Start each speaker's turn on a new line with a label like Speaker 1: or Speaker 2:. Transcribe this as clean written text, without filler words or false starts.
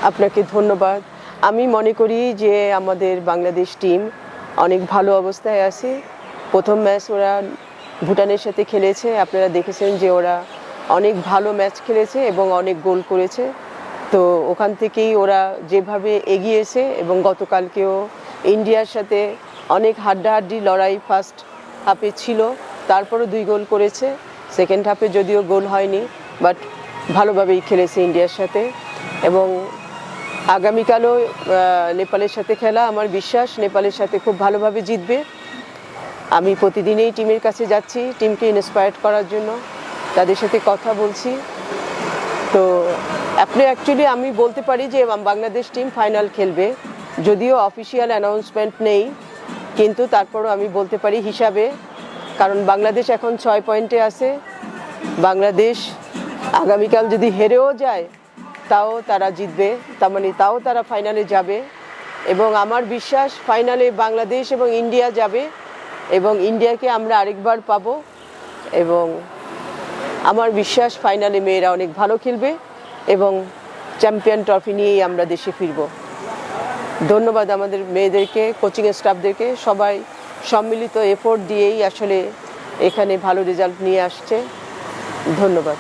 Speaker 1: আপনাকে ধন্যবাদ। আমি মনে করি যে আমাদের বাংলাদেশ টিম অনেক ভালো অবস্থায় আছে। প্রথম ম্যাচ ওরা ভুটানের সাথে খেলেছে, আপনারা দেখেছেন যে ওরা অনেক ভালো ম্যাচ খেলেছে এবং অনেক গোল করেছে। তো ওখান থেকেই ওরা যেভাবে এগিয়েছে এবং গতকালকেও ইন্ডিয়ার সাথে অনেক হাড্ডাহাড্ডি লড়াই ফার্স্ট হাফে ছিল, তারপরও 2 গোল করেছে। সেকেন্ড হাফে যদিও গোল হয়নি, বাট ভালোভাবেই খেলেছে ইন্ডিয়ার সাথে। এবং আগামীকালও নেপালের সাথে খেলা, আমার বিশ্বাস নেপালের সাথে খুব ভালোভাবে জিতবে। আমি প্রতিদিনই টিমের কাছে যাচ্ছি টিমকে ইন্সপায়ার করার জন্য, তাদের সাথে কথা বলছি। তো অ্যাকচুয়ালি আমি বলতে পারি যে বাংলাদেশ টিম ফাইনাল খেলবে, যদিও অফিসিয়াল অ্যানাউন্সমেন্ট নেই, কিন্তু তারপরও আমি বলতে পারি হিসাবে, কারণ বাংলাদেশ এখন 6 পয়েন্টে আছে। বাংলাদেশ আগামীকাল যদি হেরেও যায় তাও তারা জিতবে, তার মানে তাও তারা ফাইনালে যাবে। এবং আমার বিশ্বাস ফাইনালে বাংলাদেশ এবং ইন্ডিয়া যাবে এবং ইন্ডিয়াকে আমরা আরেকবার পাবো। এবং আমার বিশ্বাস ফাইনালে মেয়েরা অনেক ভালো খেলবে এবং চ্যাম্পিয়ন ট্রফি নিয়েই আমরা দেশে ফিরব। ধন্যবাদ আমাদের মেয়েদেরকে, কোচিং স্টাফদেরকে, সবাই সম্মিলিত এফোর্ট দিয়েই আসলে এখানে ভালো রেজাল্ট নিয়ে আসছে। ধন্যবাদ।